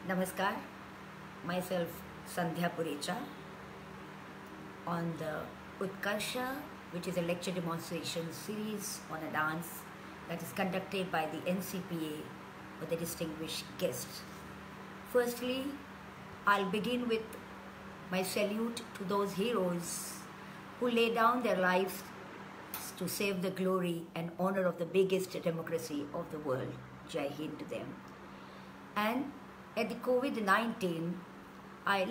Namaskar, myself Sandhya Purecha on the Utkarsha, which is a lecture demonstration series on a dance that is conducted by the NCPA with a distinguished guest. Firstly, I'll begin with my salute to those heroes who lay down their lives to save the glory and honor of the biggest democracy of the world. Jai Hind to them. And at the COVID-19,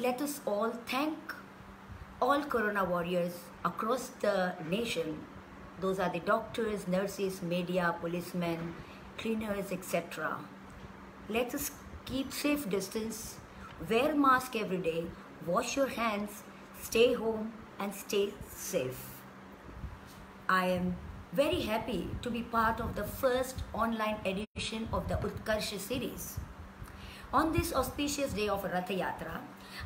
let us all thank all Corona warriors across the nation. Those are the doctors, nurses, media, policemen, cleaners, etc. Let us keep safe distance, wear mask every day, wash your hands, stay home and stay safe. I am very happy to be part of the first online edition of the Utkarsha series. On this auspicious day of Ratha Yatra,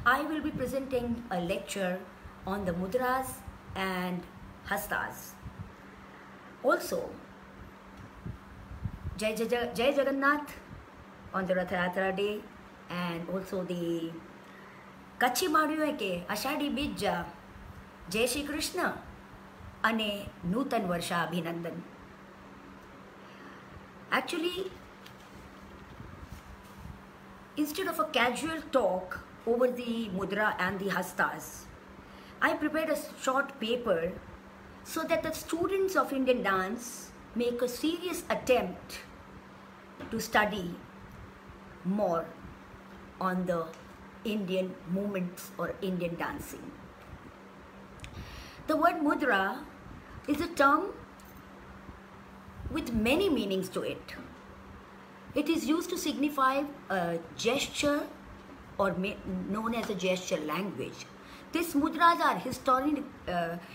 I will be presenting a lecture on the mudras and hastas. Also, Jai Jagannath on the Ratha Yatra day, and also the Kachi Madhyo ke Ashadi Bija, Jai Shri Krishna, ane Nutan Varsha Abhinandan. Actually, instead of a casual talk over the mudra and the hastas, I prepared a short paper so that the students of Indian dance make a serious attempt to study more on the Indian movements or Indian dancing. The word mudra is a term with many meanings to it. It is used to signify a gesture or known as a gesture language. These mudras are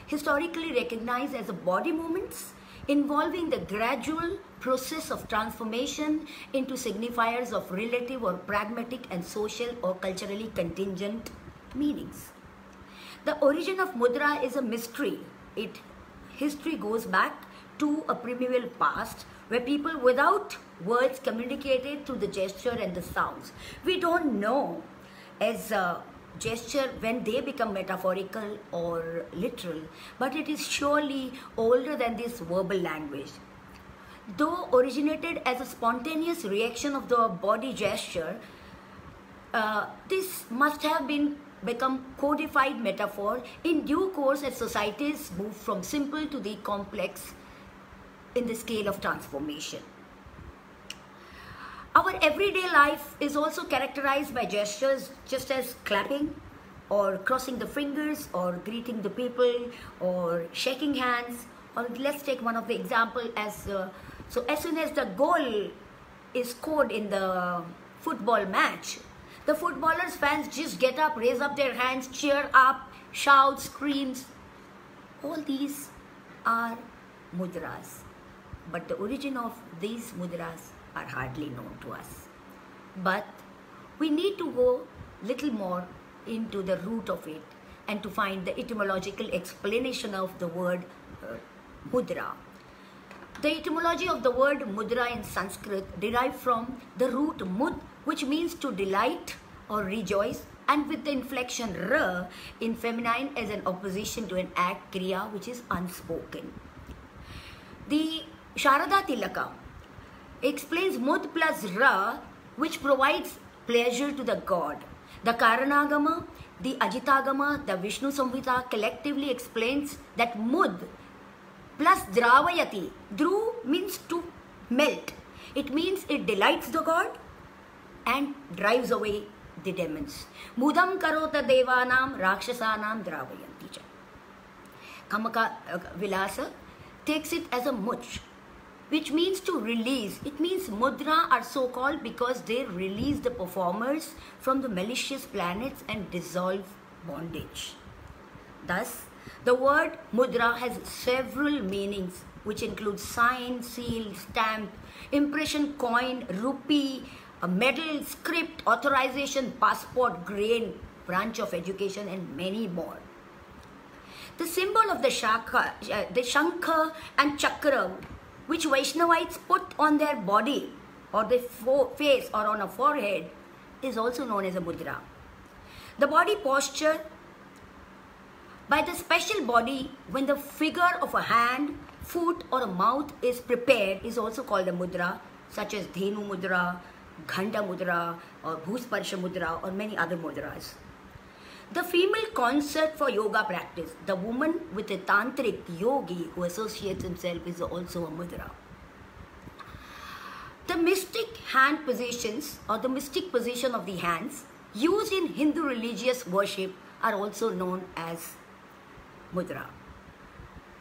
historically recognized as body movements involving the gradual process of transformation into signifiers of relative or pragmatic and social or culturally contingent meanings. The origin of mudra is a mystery. History goes back to a primeval past where people without words communicated through the gesture and the sounds. We don't know as a gesture when they become metaphorical or literal, but it is surely older than this verbal language. Though originated as a spontaneous reaction of the body gesture, this must have become codified metaphor in due course as societies move from simple to the complex in the scale of transformation. Our everyday life is also characterized by gestures just as clapping or crossing the fingers or greeting the people or shaking hands. Or let's take one of the example as soon as the goal is scored in the football match, the footballers fans just get up, raise up their hands, cheer up, shout, screams. All these are mudras. But the origin of these mudras are hardly known to us. But we need to go little more into the root of it and to find the etymological explanation of the word mudra. The etymology of the word mudra in Sanskrit derived from the root mud, which means to delight or rejoice, and with the inflection ra in feminine as an opposition to an act, kriya, which is unspoken. The Sharada Tilaka explains mud plus ra, which provides pleasure to the god. The Karanagama, the Ajitagama, the Vishnu Samhita collectively explains that mud plus dravayati. Dhru means to melt. It means it delights the god and drives away the demons. Mudam karota devanam rakshasanam dravayanti cha. Kamaka Vilasa takes it as a much, which means to release. It means mudra are so called because they release the performers from the malicious planets and dissolve bondage. Thus, the word mudra has several meanings, which include sign, seal, stamp, impression, coin, rupee, a medal, script, authorization, passport, grain, branch of education, and many more. The symbol of the Shankha and Chakra, which Vaishnavites put on their body or their face or on a forehead, is also known as a mudra. The body posture by the special body when the figure of a hand, foot or a mouth is prepared is also called a mudra, such as Dhenu mudra, Ghanda mudra or Bhusparsha mudra or many other mudras. The female concept for yoga practice, the woman with a tantric yogi who associates himself, is also a mudra. The mystic hand positions or the mystic position of the hands used in Hindu religious worship are also known as mudra.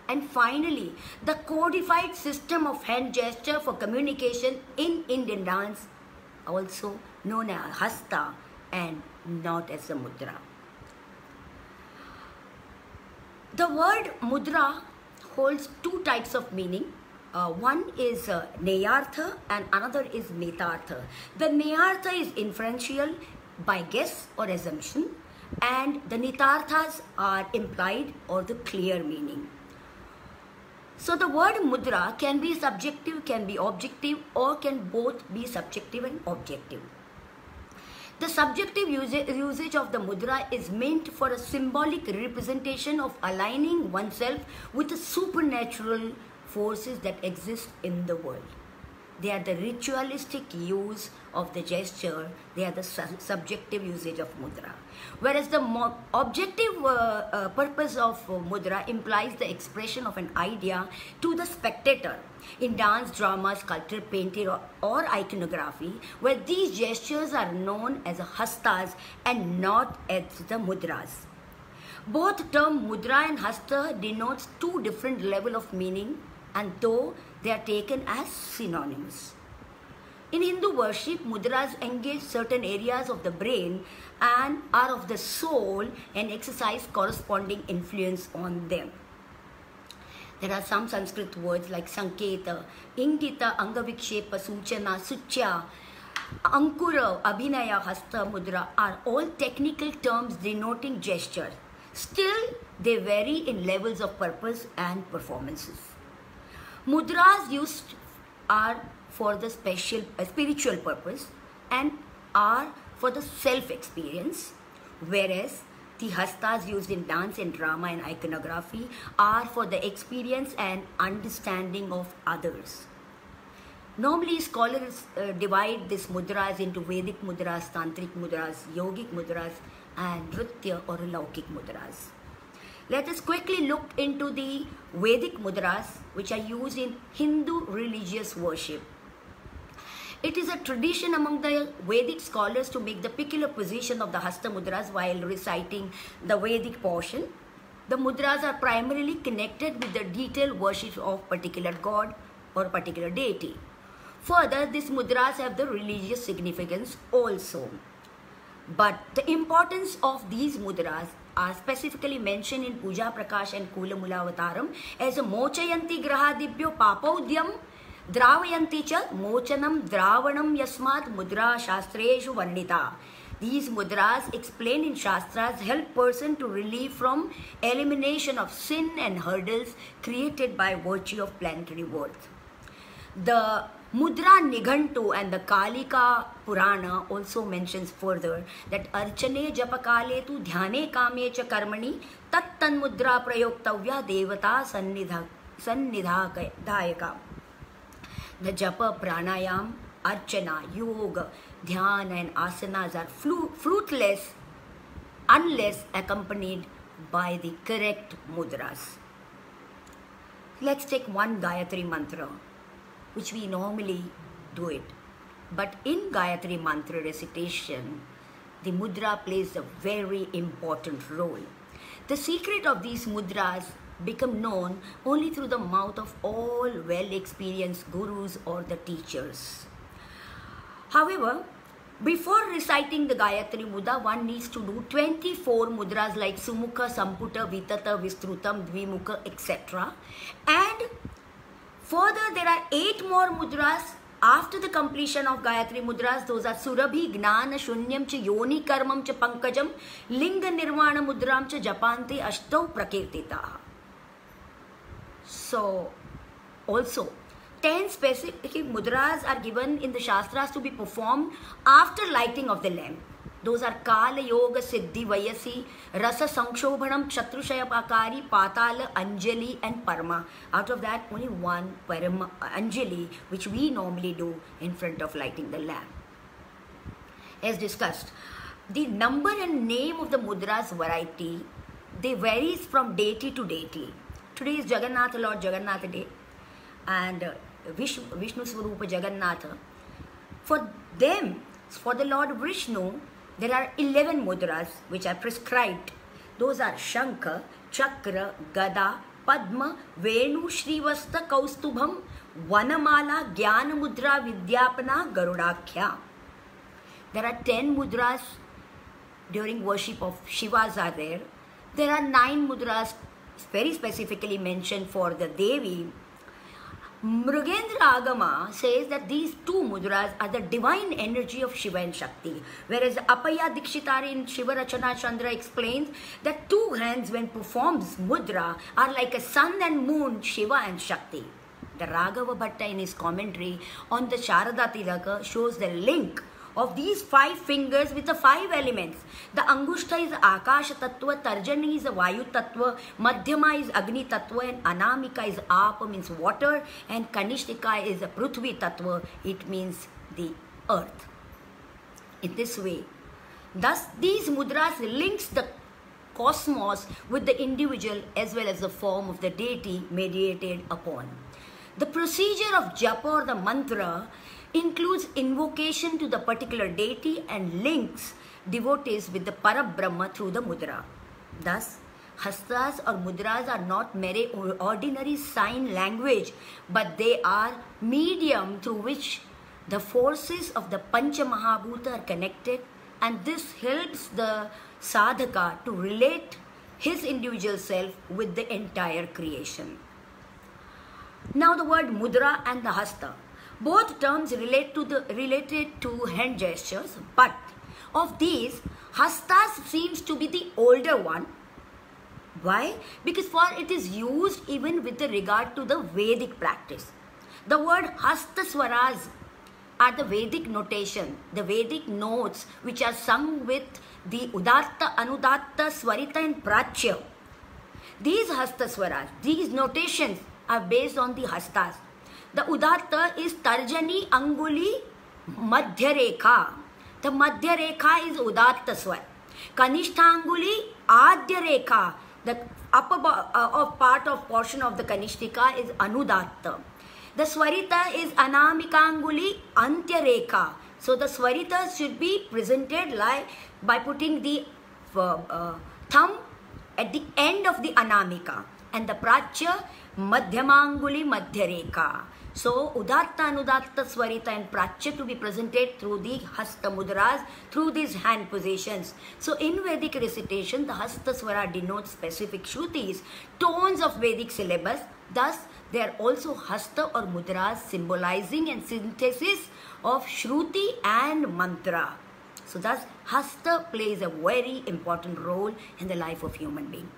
And finally, the codified system of hand gesture for communication in Indian dance, also known as hasta and not as a mudra. The word mudra holds two types of meaning. One is neyartha and another is netartha. The neyartha is inferential by guess or assumption, and the netarthas are implied or the clear meaning. So the word mudra can be subjective, can be objective, or can both be subjective and objective. The subjective usage of the mudra is meant for a symbolic representation of aligning oneself with the supernatural forces that exist in the world. They are the ritualistic use of the gesture, they are the subjective usage of mudra. Whereas the objective purpose of mudra implies the expression of an idea to the spectator in dance, drama, sculpture, painting or iconography, where these gestures are known as hastas and not as the mudras. Both term mudra and hasta denotes two different levels of meaning, and though they are taken as synonymous. In Hindu worship, mudras engage certain areas of the brain and are of the soul and exercise corresponding influence on them. There are some Sanskrit words like Sanketa, Ingita, Angavikshepa, Suchana, Suchya, Ankura, Abhinaya, Hasta, Mudra are all technical terms denoting gesture. Still, they vary in levels of purpose and performances. Mudras used are for the spiritual purpose and are for the self-experience, whereas the hastas used in dance and drama and iconography are for the experience and understanding of others. Normally, scholars divide these mudras into Vedic mudras, Tantric mudras, Yogic mudras, and Nritya or Laukik mudras. Let us quickly look into the Vedic mudras, which are used in Hindu religious worship. It is a tradition among the Vedic scholars to make the peculiar position of the hasta mudras while reciting the Vedic portion. The mudras are primarily connected with the detailed worship of particular god or particular deity. Further, these mudras have the religious significance also. But the importance of these mudras are specifically mentioned in Puja Prakash and Kulamula Avataram as a mochayanti grahadibhyo papaudyam dravayanti cha mochanam dravanam yasmat mudra shastreshu varnita. These mudras explained in Shastras help person to relieve from elimination of sin and hurdles created by virtue of planetary worth. The Mudra Nighantu and the Kalika Purana also mentions further that Archane Japakale tu Dhyane Kame cha Karmani Tat Tan Mudra Prayoktavya Devata Sannidhayaka. The Japa, Pranayam, Archana, Yoga, Dhyana and Asanas are fruitless unless accompanied by the correct mudras. Let's take one Gayatri Mantra, which we normally do it. But in Gayatri Mantra recitation, the mudra plays a very important role. The secret of these mudras become known only through the mouth of all well-experienced gurus or the teachers. However, before reciting the Gayatri Mudra, one needs to do 24 mudras like Sumukha, Samputa, Vitata, Vistrutam, Dvimukha, etc. And further, there are 8 more mudras after the completion of Gayatri Mudras. Those are Surabhi, Gnana, Shunyam, Cha Yoni Karmam, Cha Pankajam, Linga Nirvana Mudram, Cha Japante, Ashtau Prakirtita. So, also, 10 specific mudras are given in the Shastras to be performed after lighting of the lamp. Those are Kala Yoga Siddhi Vayasi, Rasa Sankshobhanam, Kshatrushaya Pakari, Patala, Anjali and Parma. Out of that, only one Parama, Anjali, which we normally do in front of lighting the lamp. As discussed, the number and name of the mudras variety, they varies from deity to deity. Today is Jagannath, Lord Jagannath Day, and Vishnu Swarupa Jagannatha. For them, for the Lord Vishnu, there are 11 mudras which are prescribed. Those are Shankha, Chakra, Gada, Padma, Venu, Shrivasta, Kaustubham, Vanamala, Jnana Mudra, Vidyapana, Garudakhya. There are 10 mudras during worship of Shivas are there. There are 9 mudras very specifically mentioned for the Devi. Mrugendra Agama says that these 2 mudras are the divine energy of Shiva and Shakti, whereas Apaya Dikshitari in Shiva Rachana Chandra explains that 2 hands when performs mudra are like a sun and moon, Shiva and Shakti. The Raghava Bhatta in his commentary on the Sharada Tilaka shows the link of these 5 fingers with the 5 elements. The Angushta is Akasha Tattva, Tarjani is a Vayu Tattva, Madhyama is Agni Tattva, and Anamika is Apa, means water, and Kanishtika is a Prithvi Tattva, it means the earth. In this way, thus these mudras links the cosmos with the individual as well as the form of the deity mediated upon. The procedure of japa or the mantra includes invocation to the particular deity and links devotees with the Parabrahma through the mudra. Thus, hastas or mudras are not mere ordinary sign language, but they are medium through which the forces of the Pancha Mahabhuta are connected, and this helps the sadhaka to relate his individual self with the entire creation. Now the word mudra and the hasta. Both terms related to hand gestures, but of these, hastas seems to be the older one. Why? Because for it is used even with regard to the Vedic practice. The word hasta swaras are the Vedic notation, the Vedic notes which are sung with the Udatta, Anudatta, Swarita and Prachya. These hasta swaras, these notations are based on the hastas. The Udatta is Tarjani, Anguli, Madhya Rekha. The Madhya Rekha is Udatta Swar. Kanishta Anguli, Adya Rekha. The upper part of portion of the Kanishtika is Anudatta. The Swarita is Anamika Anguli, Antya Rekha. So the Swaritas should be presented like by putting the thumb at the end of the Anamika. And the Prachya, Madhyamanguli, Madhya Rekha. So, Udatta, Anudatta, Swarita and Prachya to be presented through the Hasta Mudras, through these hand positions. So, in Vedic recitation, the Hasta Swara denotes specific Shrutis, tones of Vedic syllabus. Thus, they are also Hasta or Mudras symbolizing and synthesis of Shruti and Mantra. So, thus, Hasta plays a very important role in the life of human being.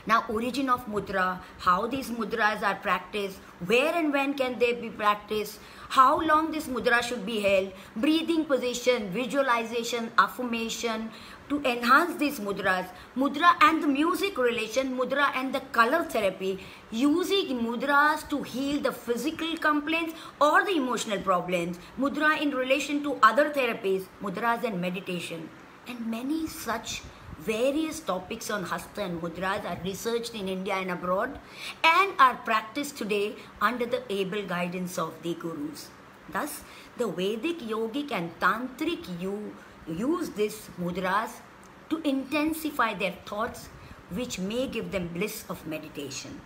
Now, origin of mudra, how these mudras are practiced, where and when can they be practiced, how long this mudra should be held, breathing position, visualization, affirmation, to enhance these mudras, mudra and the music relation, mudra and the color therapy, using mudras to heal the physical complaints or the emotional problems, mudra in relation to other therapies, mudras and meditation, and many such various topics on hasta and mudras are researched in India and abroad and are practiced today under the able guidance of the gurus. Thus, the Vedic, yogic and tantric use these mudras to intensify their thoughts, which may give them bliss of meditation.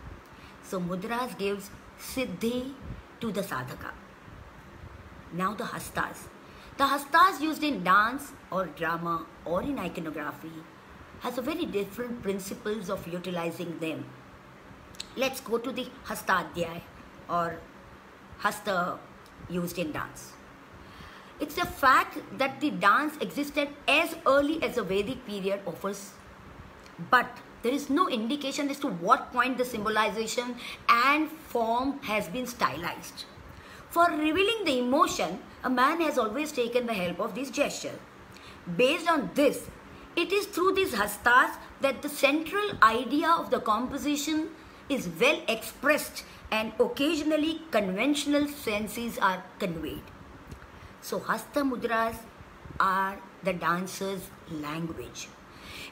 So, mudras gives siddhi to the sadhaka. Now the hastas. The hastas used in dance or drama or in iconography has a very different principles of utilizing them. Let's go to the hastadhyay or hasta used in dance. It's the fact that the dance existed as early as the Vedic period offers, but There is no indication as to what point the symbolization and form has been stylized. For revealing the emotion, a man has always taken the help of this gesture. Based on this, it is through these hastas that the central idea of the composition is well expressed and occasionally conventional senses are conveyed. So hasta mudras are the dancer's language.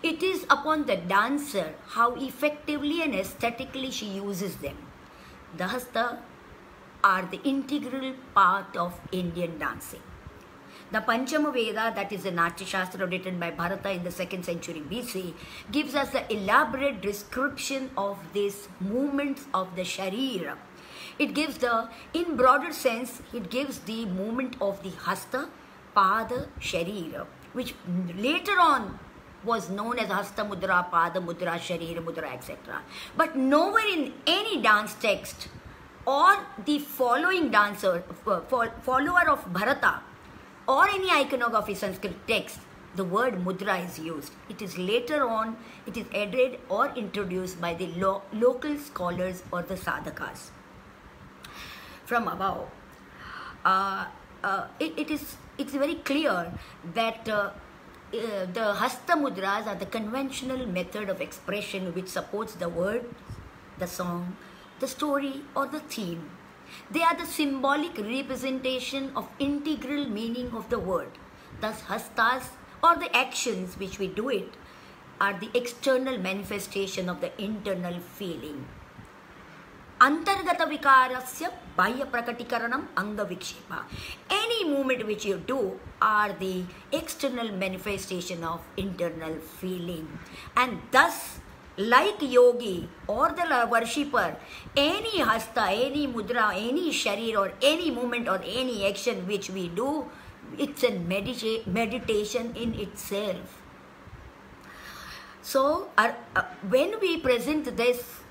It is upon the dancer how effectively and aesthetically she uses them. The hasta are the integral part of Indian dancing. The Panchama Veda, that is the Natya Shastra written by Bharata in the 2nd century BC, gives us an elaborate description of these movements of the Sharira. It gives in broader sense, it gives the movement of the Hasta, Pada, Sharira, which later on was known as Hasta Mudra, Pada Mudra, Sharira Mudra, etc. But nowhere in any dance text or the following dancer, follower of Bharata, or any iconography Sanskrit text, the word mudra is used. It is later on, it is added or introduced by the local scholars or the sadhakas. From above, it's very clear that the hasta mudras are the conventional method of expression which supports the word, the song, the story or the theme. They are the symbolic representation of integral meaning of the word. Thus, hastas or the actions which we do it are the external manifestation of the internal feeling. Antargata vikarasya bahya prakatikaranam anga vikshepa. Any movement which you do are the external manifestation of internal feeling. And thus, like yogi or the worshipper, any hasta, any mudra, any sharir or any movement or any action which we do, it's a meditation in itself. So when we present this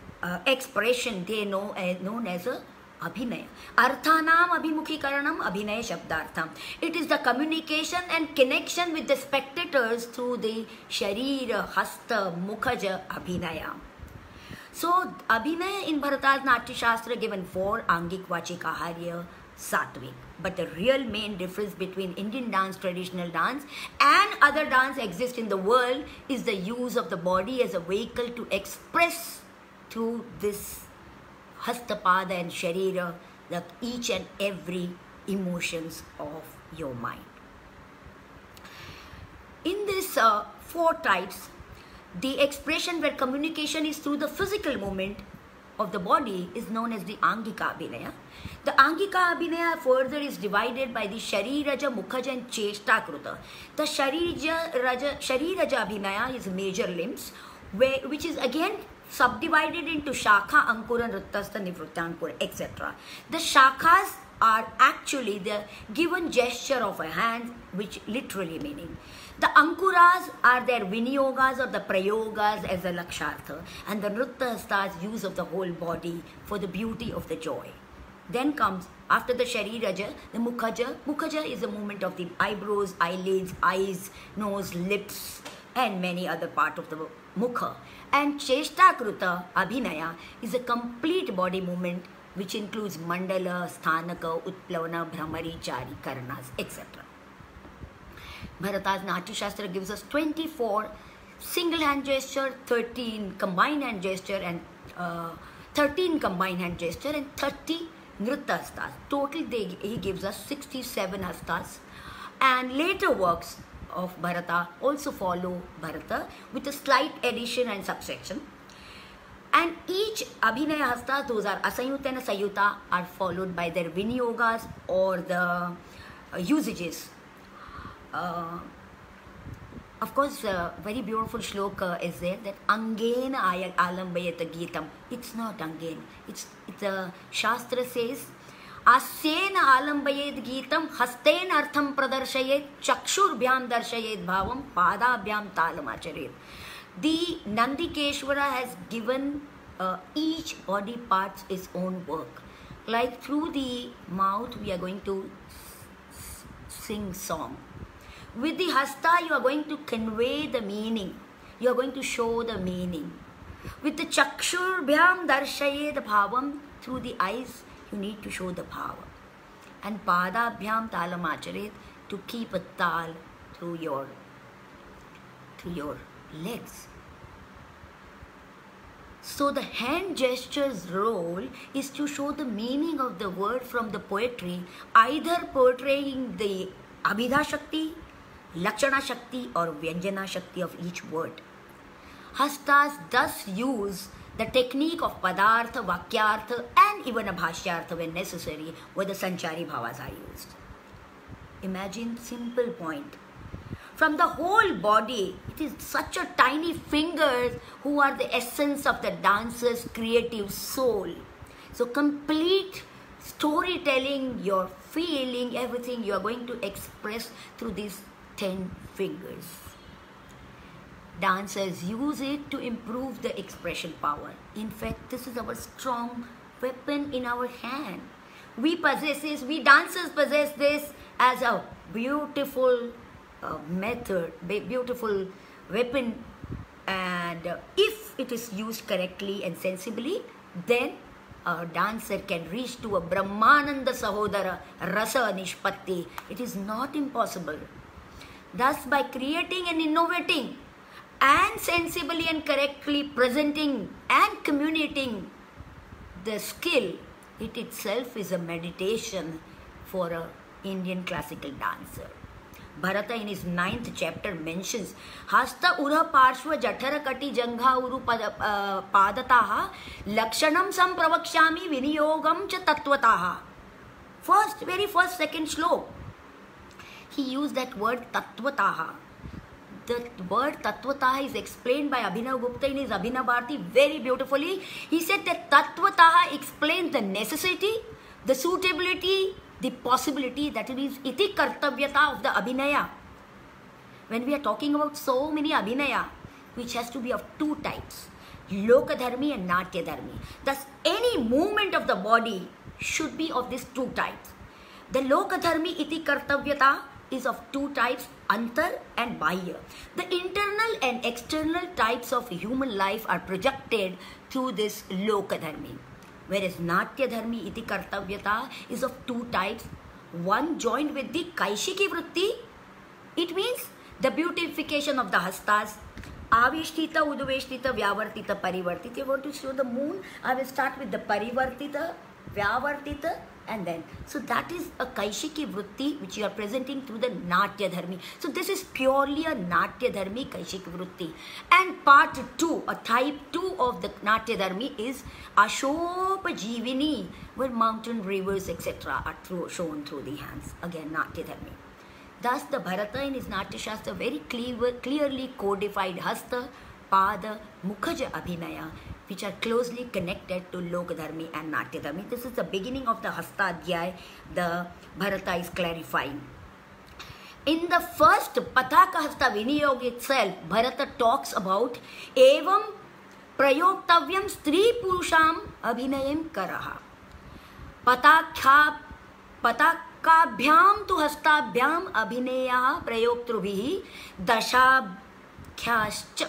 expression, they know known as a abhinaya. Arthanam abhimukhikaranam abhinaya shabdartham. It is the communication and connection with the spectators through the sharira, hasta, mukhaja, abhinaya. So abhinaya in Bharata's Natya Shastra given 4 angik, vachik, aharya, satvik. But the real main difference between Indian dance, traditional dance and other dance exists in the world is the use of the body as a vehicle to express through this hastapada and sharira, the each and every emotions of your mind. In these 4 types, the expression where communication is through the physical movement of the body is known as the Angika Abhinaya. The Angika Abhinaya further is divided by the Shariraja, Mukhaja and Cheshta Kruta. The Shariraja Abhinaya is major limbs, which is again subdivided into Shakha, Ankura, Nrittastha, Nivrittankura, etc. The Shakhas are actually the given gesture of a hand, which literally meaning. The Ankuras are their Vinyogas or the Prayogas as a Lakshartha, and the Nrittasthas use of the whole body for the beauty of the joy. Then comes, after the Shariraja, the Mukhaja. Mukhaja is a movement of the eyebrows, eyelids, eyes, nose, lips, and many other parts of the Mukha. And Cheshta Kruta Abhinaya is a complete body movement which includes Mandala, Sthanaka, Utplavana, Bhramari, Chari, Karnas, etc. Bharata's Natya Shastra gives us 24 single hand gesture, 13 combined hand gesture and 13 combined hand gesture and 30 Nritta hastas. Total he gives us 67 hastas, and later works of Bharata also follow Bharata with a slight addition and subsection. And each Abhinaya hasta, those are Asayuta and Sayuta, are followed by their Vinyogas or the usages. Of course, very beautiful shloka is there that Angena Alambayata Geetam. It's not Angena. It's the Shastra says Asena Alambayet Geetam Hasten Artham Pradarshayet Chakshur Bhyam Darshayet Bhavam Padabhyam Talamacharayet. The Nandikeshwara has given each body parts its own work. Like through the mouth we are going to sing song. With the hasta you are going to convey the meaning. You are going to show the meaning. With the Chakshurbhyam Darshayed Bhavam, through the eyes, you need to show the power. And Padabhyam Talamacharet, to keep a tal through your legs. So the hand gesture's role is to show the meaning of the word from the poetry, either portraying the Abhidha Shakti, Lakshana Shakti or Vyanjana Shakti of each word. Hastas thus use the technique of Padartha, Vakyartha and even a Bhashyartha when necessary, where the Sanchari Bhavas are used. Imagine simple point. From the whole body, it is such a tiny fingers who are the essence of the dancer's creative soul. So complete storytelling, your feeling, everything you are going to express through these 10 fingers. Dancers use it to improve the expression power. In fact, this is our strong weapon in our hand. We possess this, we dancers possess this as a beautiful method, beautiful weapon, and if it is used correctly and sensibly, then a dancer can reach to a Brahmananda Sahodara Rasa Nishpatti. It is not impossible. Thus, by creating and innovating and sensibly and correctly presenting and communicating the skill, it itself is a meditation for an Indian classical dancer. Bharata in his 9th chapter mentions Hasta Ura Parshva Jathara Kati Jangha Uru Padataha Lakshanam Sampravakshami Viniyogam Cha Tattvataha. Very first, second slok, he used that word Tattvataha. The word Tattvataha is explained by Abhinav Gupta in his Abhinav Bharati very beautifully. He said that Tattvataha explains the necessity, the suitability, the possibility, that is iti kartavyata of the abhinaya. When we are talking about so many abhinaya, which has to be of two types, Lokadharmi and Natyadharmi. Thus, any movement of the body should be of these two types. The Lokadharmi iti kartavyata is of two types, Antar and Bahya. The internal and external types of human life are projected through this Lokadharmi. Whereas Natya Dharmi iti kartavyata is of two types. One joined with the Kaishiki Vritti. It means the beautification of the hastas. Avishtita, Udveshtita, Vyavartita, Parivartita. You want to show the moon? I will start with the Parivartita, Vyavartita, and then. So that is a Kaishiki Vritti which you are presenting through the Natya Dharmi. So this is purely a Natya Dharmi Kaishiki Vritti. And part 2, a type 2 of the Natya Dharmi is Ashopa Jivini, where mountain, rivers, etc. are shown through the hands. Again, Natya Dharmi. Thus, the Bharata in his Natya Shastra very clearly codified Hasta, Pada, Mukhaja Abhinaya, which are closely connected to Lokadharmi and Natya Dharmi. This is the beginning of the Hasta Adhyay, the Bharata is clarifying. In the first Pataka Hasta Viniyog itself, Bharata talks about Evam Prayoktavyam Stri Purusham Abhinayam Karaha. Patakabhyam tu Hastabhyam Abhineya Prayoktrubihi Dashabhyascha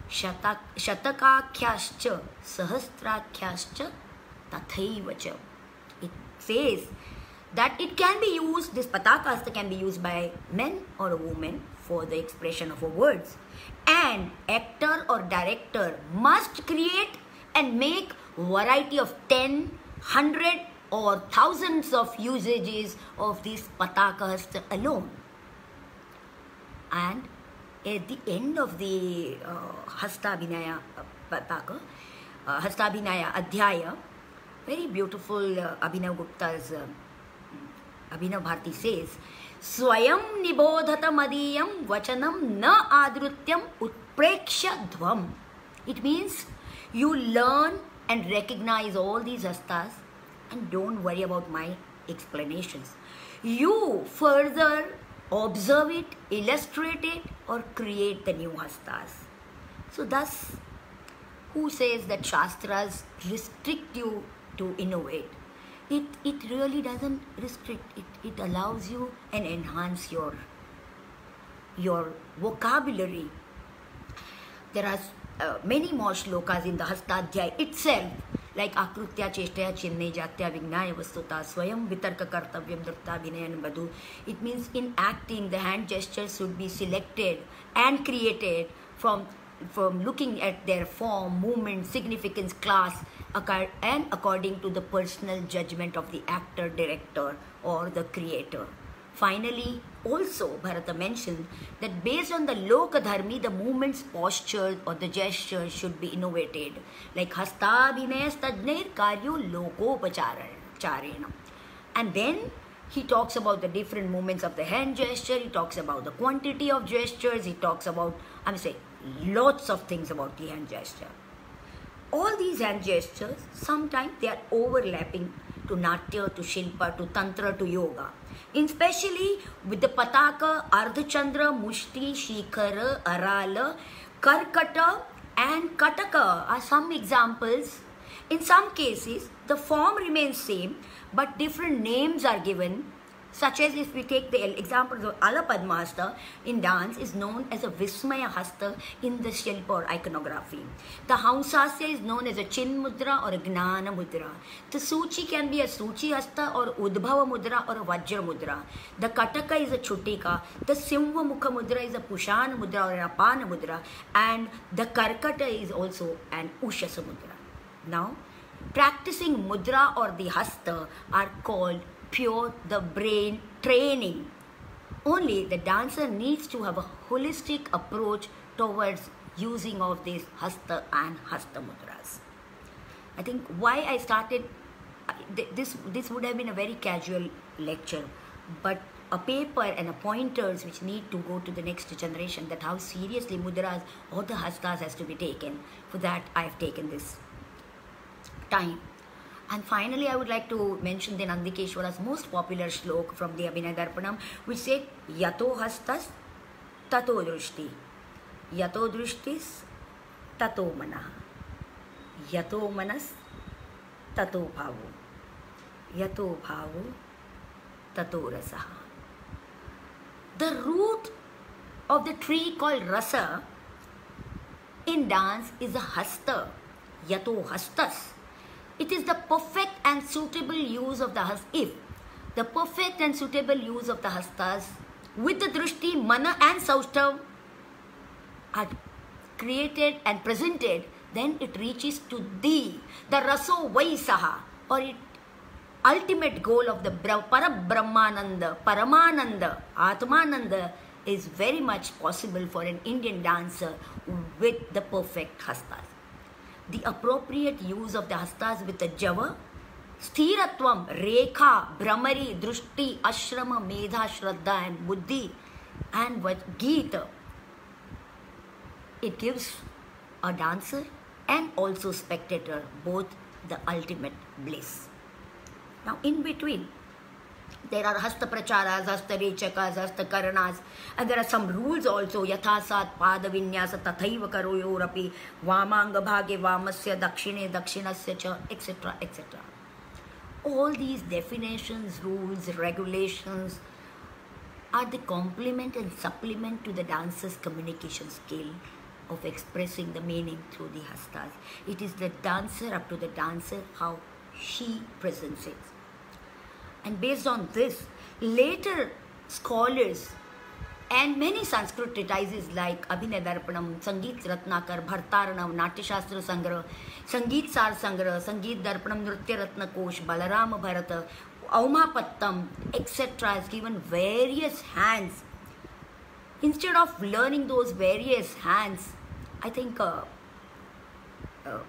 Shatakakhyascha Sahasrakhyascha Tathaivacha. It says that it can be used, this Patakasta can be used by men or a woman for the expression of words. And actor or director must create and make variety of 10, 100 or thousands of usages of this Patakasta alone. And at the end of the Hastabhinaya Pataka, Hastabhinaya Adhyaya, very beautiful Abhinav Gupta's Abhinav Bharati says, Swayam nibodhata madiyam vachanam na adrutyam utpreksha dhvam. It means you learn and recognize all these hastas and don't worry about my explanations. You further observe it, illustrate it, or create the new hastas. So thus, who says that Shastras restrict you to innovate? It really doesn't restrict. It allows you and enhance your vocabulary. There are many more shlokas in the Hastadhyaya itself, like Akrutya Cheshtaya Chinne Jatya Vignaya Vastuta Swayam Vitarka Kartavyam Drupta Vinayan Badu. It means in acting, the hand gestures should be selected and created from looking at their form, movement, significance, class, and according to the personal judgment of the actor, director, or the creator. Finally, also Bharata mentioned that based on the Lokadharmi, the movements, postures, or the gestures should be innovated, like Hastabhinaya Stadnair Karyo Lokopacharena. And then he talks about the different movements of the hand gesture, he talks about the quantity of gestures, he talks about, I'm saying, lots of things about the hand gesture. All these hand gestures, sometimes they are overlapping to Natya, to Shilpa, to Tantra, to Yoga. Especially with the Pataka, Ardhachandra, Mushti, Shikhara, Arala, Karkata and Kataka are some examples. In some cases, the form remains same, but different names are given. Such as if we take the example of Alapadma Hasta in dance is known as a Vismaya Hasta in the Shilpa or iconography. The Hausasya is known as a Chin Mudra or a Gnana Mudra. The Suchi can be a Suchi Hasta or Udbhava Mudra or a Vajra Mudra. The Kataka is a Chutika. The Simva Mukha Mudra is a Pushana Mudra or an Apana Mudra. And the Karkata is also an Ushasa Mudra. Now, practicing Mudra or the Hasta are called pure the brain training. Only the dancer needs to have a holistic approach towards using of these Hasta and Hasta Mudras. I think why I started, this would have been a very casual lecture, but a paper and a pointers which need to go to the next generation, that how seriously Mudras or the Hastas has to be taken. For that I have taken this time. And finally, I would like to mention the Nandikeshwara's most popular shlok from the Abhinaya Darpanam, which said, Yato hastas tato drushti, yato drushtis tato manaha, yato manas tato bhavo, yato bhavo tato rasaha. The root of the tree called rasa in dance is a hasta, yato hastas. It is the perfect and suitable use of the hastas. If the perfect and suitable use of the hastas with the drishti, mana and saushtav are created and presented, then it reaches to the raso vaisaha, or it ultimate goal of the Parabrahmananda, Paramananda, Atmananda is very much possible for an Indian dancer with the perfect hastas. The appropriate use of the hastas with the java, sthiratvam, rekha, brahmari, drushti, ashrama, medha, shraddha and buddhi and Gita, it gives a dancer and also spectator both the ultimate bliss. Now in between, there are hasta pracharas, hasta rechakas, hasta karanas, and there are some rules also. Yathasat pada vinyasa tathaiva karoyorapi vamanga bhage vamasya dakshine dakshinasya cha, etc., etc. All these definitions, rules, regulations are the complement and supplement to the dancer's communication skill of expressing the meaning through the hastas. It is the dancer, up to the dancer, how she presents it. And based on this, later scholars and many Sanskrit treatises like Abhinaya Darpanam, Sangeet Ratnakar, Bhartaranam, Natyashastra Sangrah, Sangeet Sar Sangrah, Sangeet Darpanam, Nritya Ratna Kosh, Balarama Bharata, Aumapattam, etc. has given various hands. Instead of learning those various hands, I think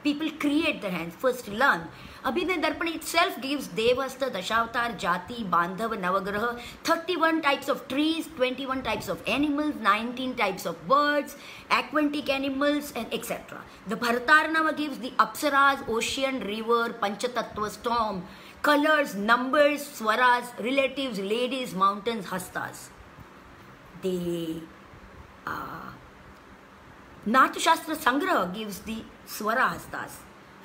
people create their hands. First learn. Abhinaya Darpana itself gives Devasta, Dashavatar, Jati, Bandhava, Navagraha, 31 types of trees, 21 types of animals, 19 types of birds, aquatic animals, and etc. The Bharataranama gives the Apsaras, ocean, river, Panchatattva, storm, colors, numbers, swaras, relatives, ladies, mountains, hastas. The Natyashastra Sangraha gives the Swara hastas,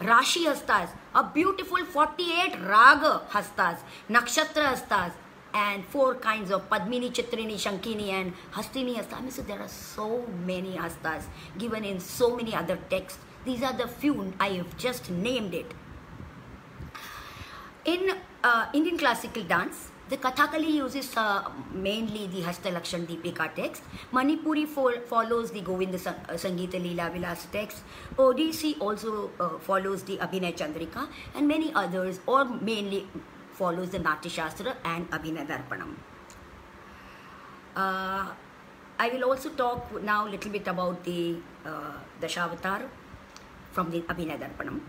Rashi hastas, a beautiful 48 Raga hastas, Nakshatra hastas, and 4 kinds of Padmini, Chitrini, Shankini and Hastini Hasta. I mean, so there are so many hastas given in so many other texts. These are the few, I have just named it. In Indian classical dance, the Kathakali uses mainly the Hasta Lakshan Deepika text. Manipuri follows the Govinda Sangeeta Leela Vilas text. Odissi also follows the Abhinay Chandrika, and many others, or mainly follows the Natya Shastra and Abhinay Darpanam. I will also talk now a little bit about the Dashavatar from the Abhinay Darpanam.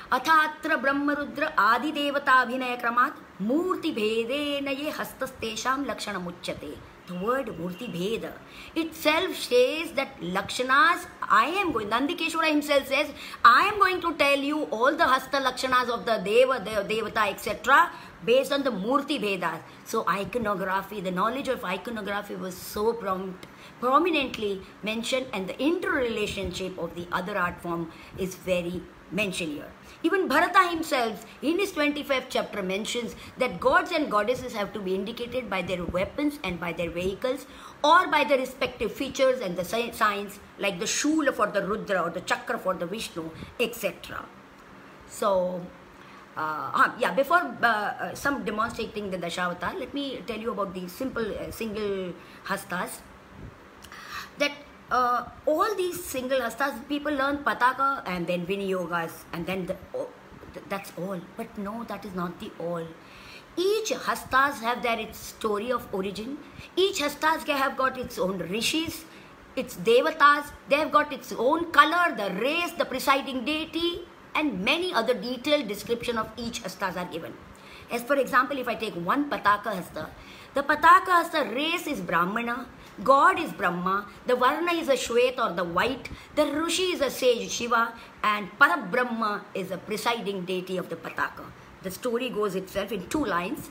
अथात्र ब्रह्मरुद्र आदि देवता अभिनय क्रमात् मूर्ति भेदेन ये हस्तस्तेषां लक्षणमुच्यते. The word Murti Bheda itself says that Lakshanas, Nandikeshwara himself says, I am going to tell you all the Hasta Lakshanas of the Deva, the Devata, etc. based on the Murti Bhedas. So iconography, the knowledge of iconography was so prominently mentioned, and the interrelationship of the other art form is very mentioned here. Even Bharata himself in his 25th chapter mentions that gods and goddesses have to be indicated by their weapons and by their vehicles, or by their respective features and the signs, like the Shula for the Rudra or the Chakra for the Vishnu, etc. So, before some demonstrating the Dashavatar, let me tell you about the simple single hastas. That all these single hastas, people learn Pataka and then Viniyogas and then that's all. But no, that is not the all. Each hastas have its story of origin. Each hastas have got its own rishis, its devatas. They have got its own color, the race, the presiding deity, and many other detailed description of each hastas are given. As for example, if I take one Pataka hasta, the Pataka hasta race is Brahmana, God is Brahma, the Varna is a Shwet or the white, the Rishi is a sage Shiva, and Parabrahma is a presiding deity of the Pataka. The story goes itself in 2 lines.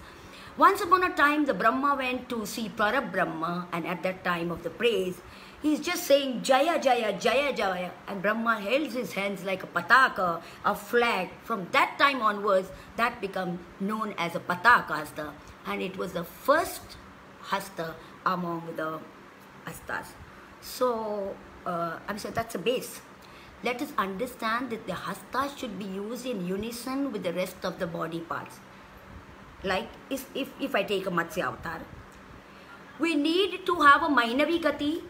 Once upon a time, the Brahma went to see Parabrahma, and at that time of the praise, he's just saying Jaya Jaya Jaya Jaya, and Brahma held his hands like a Pataka, a flag. From that time onwards, that became known as a Pataka hasta, and it was the first hasta among the hastas. So, I'm saying that's a base. Let us understand that the hastas should be used in unison with the rest of the body parts. Like if I take a Matsya avatar, we need to have a Mainavi Gati,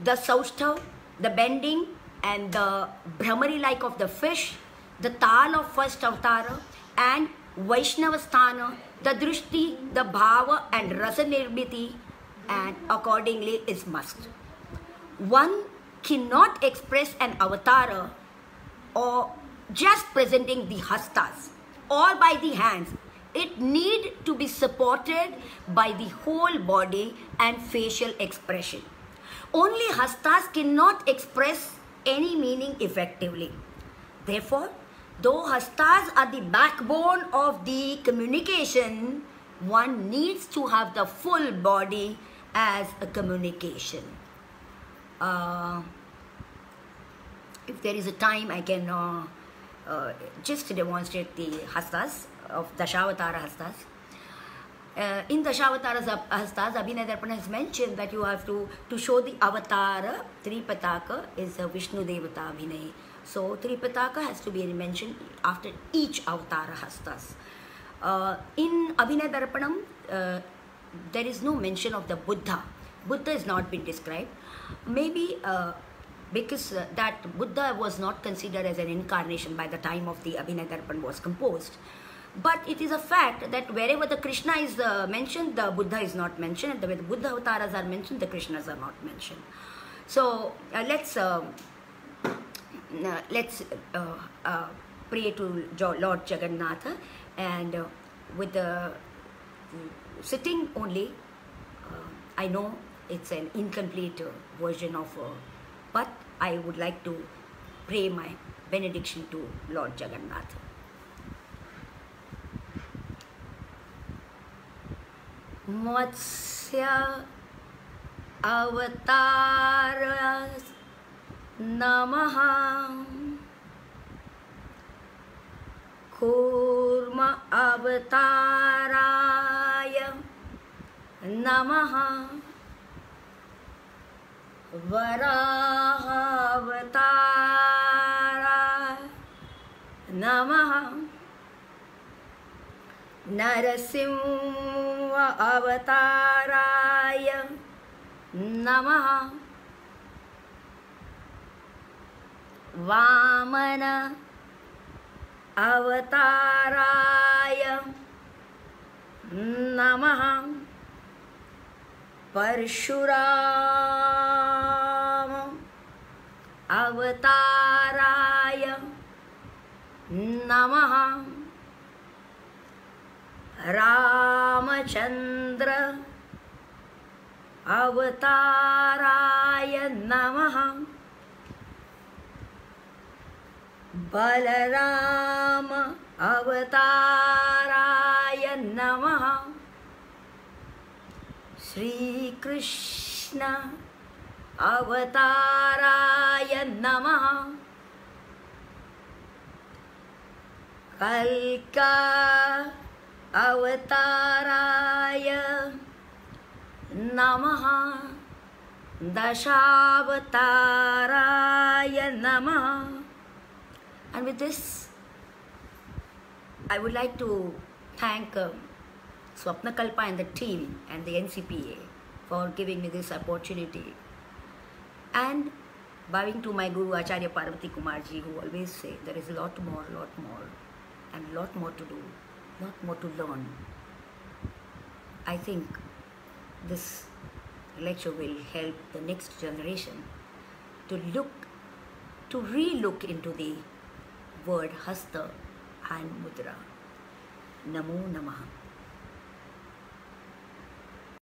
the Sausthav, the bending and the Brahmari like of the fish, the Tal of first avatar, and Vaishnava Sthana, the Drishti, the Bhava and Rasa Nirbiti, and accordingly is must. One cannot express an avatar or just presenting the hastas or by the hands. It need to be supported by the whole body and facial expression. Only hastas cannot express any meaning effectively. Therefore, though hastas are the backbone of the communication, one needs to have the full body as a communication. If there is a time, I can just demonstrate the hastas of Dashavatara hastas. In Dashavatara hastas, Abhinay Darpana has mentioned that you have to show the avatara. Tripataka is a Vishnu Devata Abhinay. So Tripataka has to be mentioned after each avatara hastas. In Abhinay Darpanam, there is no mention of the Buddha. Buddha has not been described. Maybe because that Buddha was not considered as an incarnation by the time of the Abhinay Darpan was composed. But it is a fact that wherever the Krishna is mentioned, the Buddha is not mentioned. And where the Buddha avatars are mentioned, the Krishnas are not mentioned. So let's pray to Lord Jagannatha, and with the sitting only, I know it's an incomplete version of, but I would like to pray my benediction to Lord Jagannatha. Matsya Avatara Namaha, Kurma Avataraya नमः वराहावताराय नमः नरसिंह अवताराय नमः वामन अवताराय नमः परशुराम अवताराय नमः रामचंद्र अवताराय नमः बलराम अवताराय नमः श्री कृष्ण अवताराय नमः कल्का अवताराय नमः दशावताराय नमः. And with this, I would like to thank Swapnakalpa and the team and the NCPA for giving me this opportunity, and bowing to my Guru Acharya Parvati Kumarji, who always say there is a lot more, and lot more to do, lot more to learn. I think this lecture will help the next generation to re-look into the word Hasta and Mudra. Namo Namaha.